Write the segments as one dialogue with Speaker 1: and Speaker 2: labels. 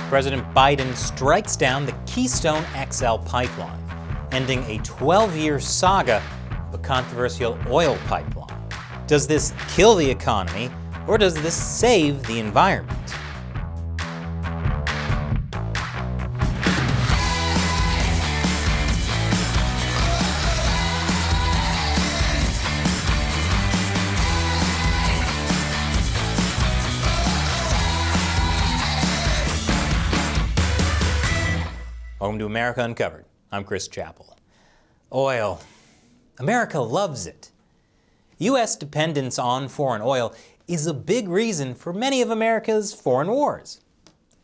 Speaker 1: President Biden strikes down the Keystone XL Pipeline, ending a 12-year saga of a controversial oil pipeline. Does this kill the economy, or does this save the environment? Welcome to America Uncovered. I'm Chris Chappell. Oil. America loves it. U.S. dependence on foreign oil is a big reason for many of America's foreign wars.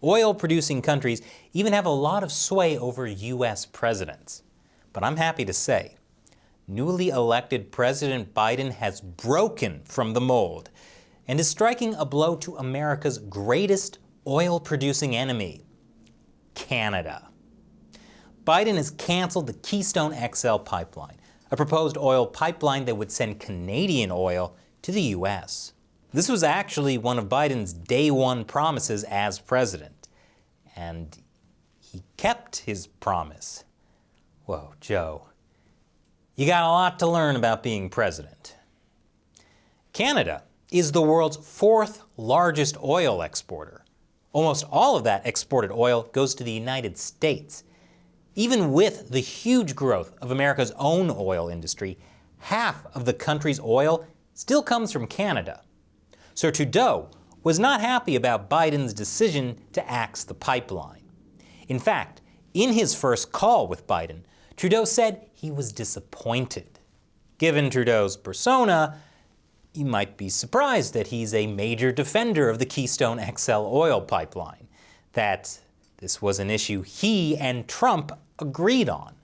Speaker 1: Oil-producing countries even have a lot of sway over U.S. presidents. But I'm happy to say, newly elected President Biden has broken from the mold and is striking a blow to America's greatest oil-producing enemy, Canada. Biden has canceled the Keystone XL Pipeline, a proposed oil pipeline that would send Canadian oil to the U.S. This was actually one of Biden's day one promises as president, and he kept his promise. Whoa, Joe, you got a lot to learn about being president. Canada is the world's fourth largest oil exporter. Almost all of that exported oil goes to the United States. Even with the huge growth of America's own oil industry, half of the country's oil still comes from Canada. So Trudeau was not happy about Biden's decision to axe the pipeline. In fact, in his first call with Biden, Trudeau said he was disappointed. Given Trudeau's persona, you might be surprised that he's a major defender of the Keystone XL oil pipeline, that this was an issue he and Trump agreed on.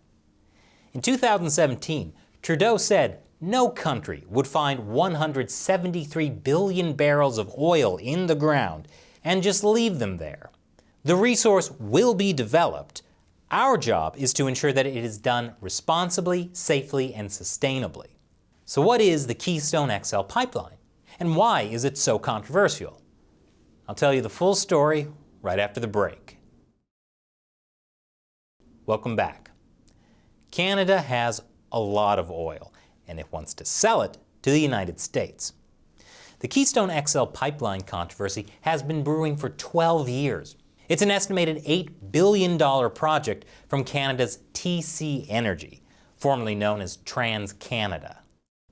Speaker 1: In 2017, Trudeau said no country would find 173 billion barrels of oil in the ground and just leave them there. The resource will be developed. Our job is to ensure that it is done responsibly, safely, and sustainably. So what is the Keystone XL Pipeline, and why is it so controversial? I'll tell you the full story right after the break. Welcome back. Canada has a lot of oil, and it wants to sell it to the United States. The Keystone XL Pipeline controversy has been brewing for 12 years. It's an estimated $8 billion project from Canada's TC Energy, formerly known as TransCanada.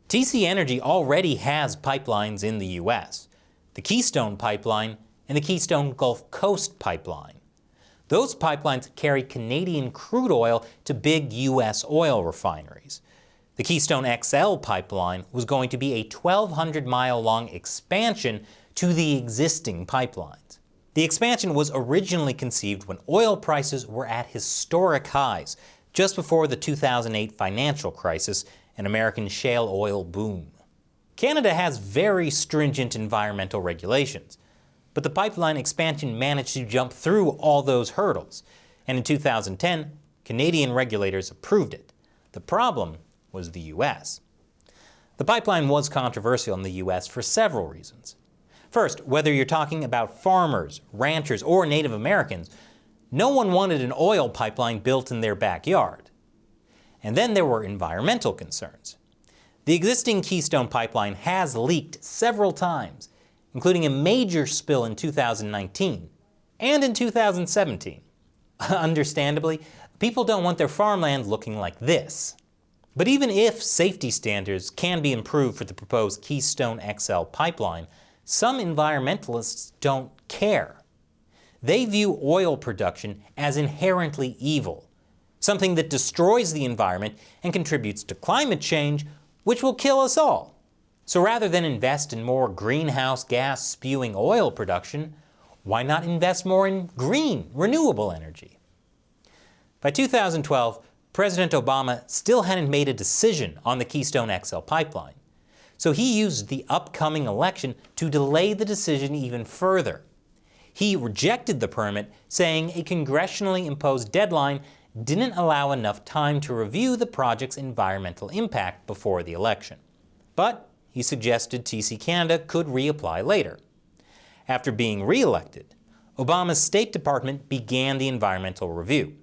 Speaker 1: TC Energy already has pipelines in the U.S., the Keystone Pipeline and the Keystone Gulf Coast Pipeline. Those pipelines carry Canadian crude oil to big U.S. oil refineries. The Keystone XL Pipeline was going to be a 1,200-mile-long expansion to the existing pipelines. The expansion was originally conceived when oil prices were at historic highs, just before the 2008 financial crisis and American shale oil boom. Canada has very stringent environmental regulations, but the pipeline expansion managed to jump through all those hurdles, and in 2010, Canadian regulators approved it. The problem was the U.S. The pipeline was controversial in the U.S. for several reasons. First, whether you're talking about farmers, ranchers, or Native Americans, no one wanted an oil pipeline built in their backyard. And then there were environmental concerns. The existing Keystone Pipeline has leaked several times, including a major spill in 2019 and in 2017. Understandably, people don't want their farmland looking like this. But even if safety standards can be improved for the proposed Keystone XL Pipeline, some environmentalists don't care. They view oil production as inherently evil, something that destroys the environment and contributes to climate change, which will kill us all. So rather than invest in more greenhouse gas spewing oil production, why not invest more in green, renewable energy? By 2012, President Obama still hadn't made a decision on the Keystone XL Pipeline, so he used the upcoming election to delay the decision even further. He rejected the permit, saying a congressionally imposed deadline didn't allow enough time to review the project's environmental impact before the election. But he suggested TC Canada could reapply later. After being re-elected, Obama's State Department began the environmental review.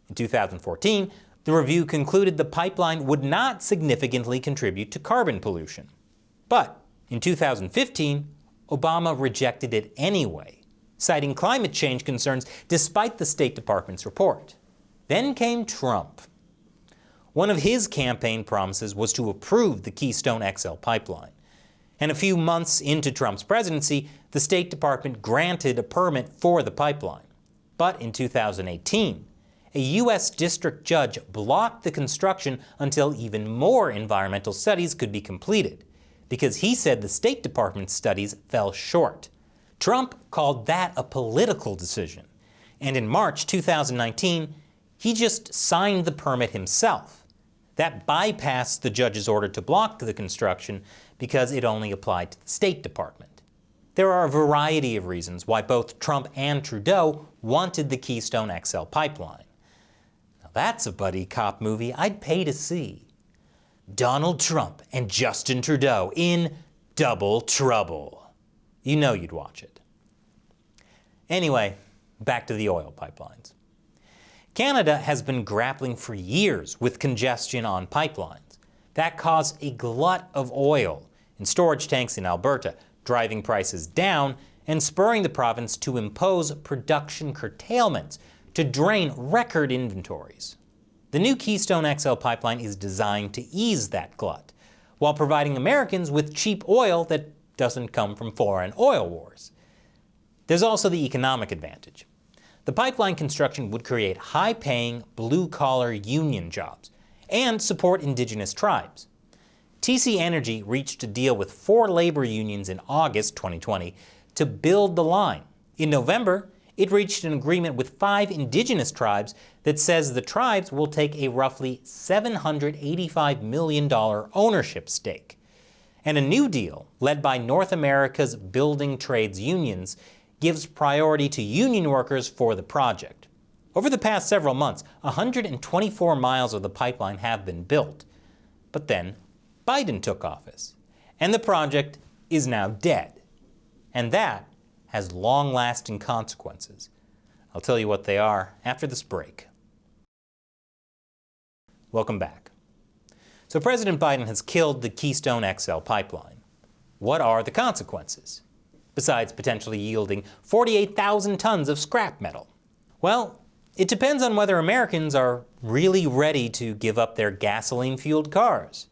Speaker 1: In 2014, the review concluded the pipeline would not significantly contribute to carbon pollution. But in 2015, Obama rejected it anyway, citing climate change concerns despite the State Department's report. Then came Trump. One of his campaign promises was to approve the Keystone XL Pipeline. And a few months into Trump's presidency, the State Department granted a permit for the pipeline. But in 2018, a U.S. district judge blocked the construction until even more environmental studies could be completed, because he said the State Department's studies fell short. Trump called that a political decision, and in March 2019, he just signed the permit himself. That bypassed the judge's order to block the construction because it only applied to the State Department. There are a variety of reasons why both Trump and Trudeau wanted the Keystone XL Pipeline. Now that's a buddy cop movie I'd pay to see. Donald Trump and Justin Trudeau in Double Trouble. You know you'd watch it. Anyway, back to the oil pipelines. Canada has been grappling for years with congestion on pipelines. That caused a glut of oil in storage tanks in Alberta, driving prices down and spurring the province to impose production curtailments to drain record inventories. The new Keystone XL Pipeline is designed to ease that glut, while providing Americans with cheap oil that doesn't come from foreign oil wars. There's also the economic advantage. The pipeline construction would create high-paying, blue-collar union jobs and support indigenous tribes. TC Energy reached a deal with 4 labor unions in August 2020 to build the line. In November, it reached an agreement with 5 indigenous tribes that says the tribes will take a roughly $785 million ownership stake. And a new deal, led by North America's building trades unions, gives priority to union workers for the project. Over the past several months, 124 miles of the pipeline have been built. But then, Biden took office, and the project is now dead. And that has long-lasting consequences. I'll tell you what they are after this break. Welcome back. So President Biden has killed the Keystone XL Pipeline. What are the consequences, besides potentially yielding 48,000 tons of scrap metal? Well, it depends on whether Americans are really ready to give up their gasoline-fueled cars.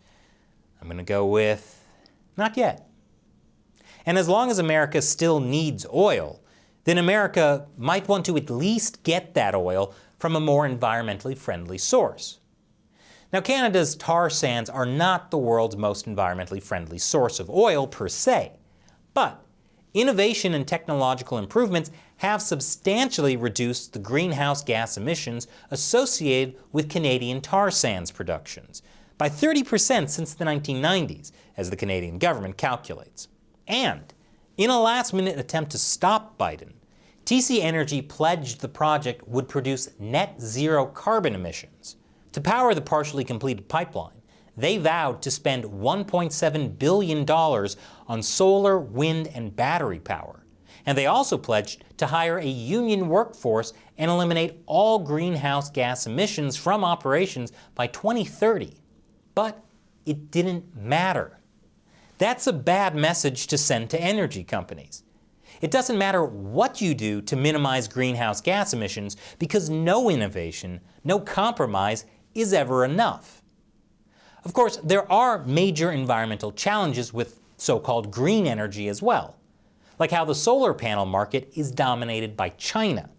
Speaker 1: I'm going to go with not yet. And as long as America still needs oil, then America might want to at least get that oil from a more environmentally friendly source. Now, Canada's tar sands are not the world's most environmentally friendly source of oil per se, but innovation and technological improvements have substantially reduced the greenhouse gas emissions associated with Canadian tar sands productions by 30% since the 1990s, as the Canadian government calculates. And in a last-minute attempt to stop Biden, TC Energy pledged the project would produce net zero carbon emissions. To power the partially completed pipeline, they vowed to spend $1.7 billion on solar, wind, and battery power. And they also pledged to hire a union workforce and eliminate all greenhouse gas emissions from operations by 2030. But it didn't matter. That's a bad message to send to energy companies. It doesn't matter what you do to minimize greenhouse gas emissions because no innovation, no compromise is ever enough. Of course, there are major environmental challenges with so-called green energy as well, like how the solar panel market is dominated by China.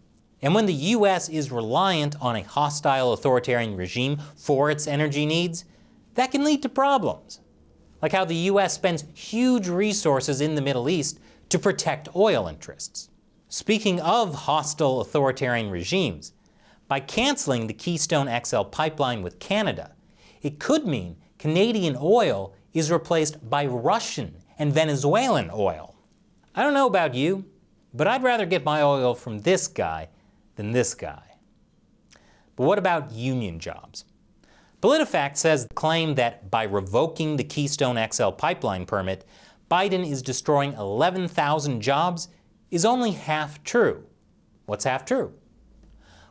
Speaker 1: And when the U.S. is reliant on a hostile authoritarian regime for its energy needs, that can lead to problems, like how the U.S. spends huge resources in the Middle East to protect oil interests. Speaking of hostile authoritarian regimes, by canceling the Keystone XL Pipeline with Canada, it could mean Canadian oil is replaced by Russian and Venezuelan oil. I don't know about you, but I'd rather get my oil from this guy than this guy. But what about union jobs? PolitiFact says the claim that by revoking the Keystone XL Pipeline permit, Biden is destroying 11,000 jobs is only half true. what's half true?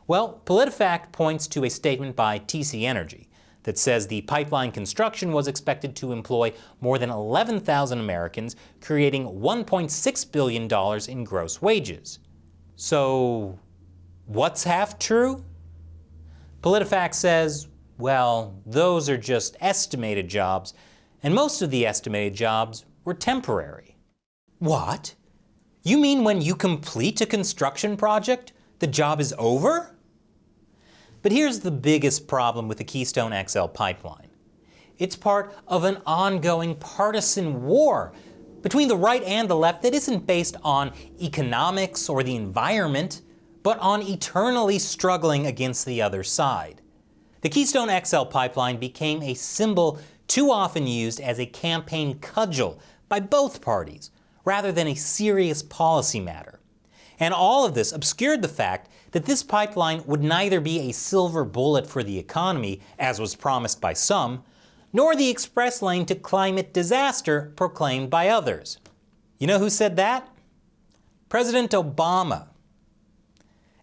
Speaker 1: Well, PolitiFact points to a statement by TC Energy that says the pipeline construction was expected to employ more than 11,000 Americans, creating $1.6 billion in gross wages. So, what's half true? PolitiFact says, well, those are just estimated jobs, and most of the estimated jobs were temporary. What? You mean when you complete a construction project, the job is over? But here's the biggest problem with the Keystone XL Pipeline. It's part of an ongoing partisan war between the right and the left that isn't based on economics or the environment, but on eternally struggling against the other side. The Keystone XL Pipeline became a symbol too often used as a campaign cudgel by both parties, rather than a serious policy matter. And all of this obscured the fact that this pipeline would neither be a silver bullet for the economy, as was promised by some, nor the express lane to climate disaster proclaimed by others. You know who said that? President Obama.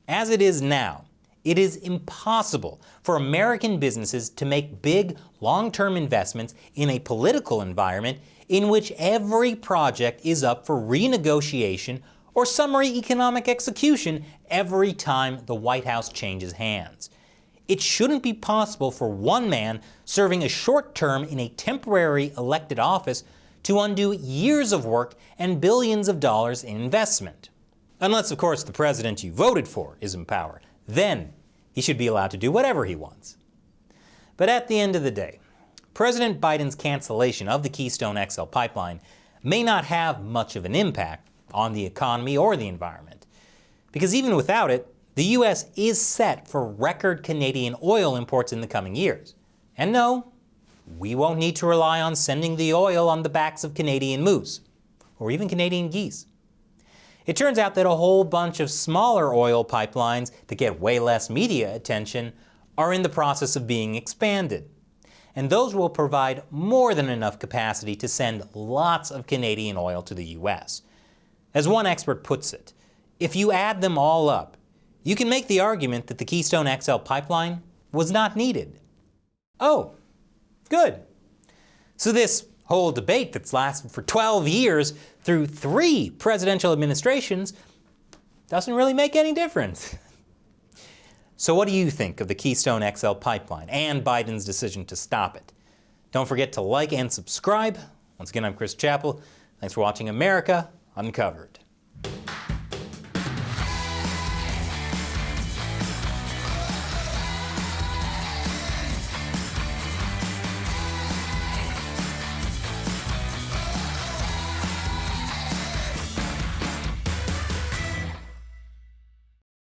Speaker 1: As it is now, it is impossible for American businesses to make big, long-term investments in a political environment in which every project is up for renegotiation or summary economic execution every time the White House changes hands. It shouldn't be possible for one man serving a short term in a temporary elected office to undo years of work and billions of dollars in investment. Unless, of course, the president you voted for is in power. Then he should be allowed to do whatever he wants. But at the end of the day, President Biden's cancellation of the Keystone XL Pipeline may not have much of an impact on the economy or the environment. Because even without it, the U.S. is set for record Canadian oil imports in the coming years. And no, we won't need to rely on sending the oil on the backs of Canadian moose, or even Canadian geese. It turns out that a whole bunch of smaller oil pipelines that get way less media attention are in the process of being expanded. And those will provide more than enough capacity to send lots of Canadian oil to the U.S. As one expert puts it, if you add them all up, you can make the argument that the Keystone XL Pipeline was not needed. Oh, good. So this whole debate that's lasted for 12 years through 3 presidential administrations doesn't really make any difference. So what do you think of the Keystone XL Pipeline and Biden's decision to stop it? Don't forget to like and subscribe. Once again, I'm Chris Chappell. Thanks for watching America Uncovered.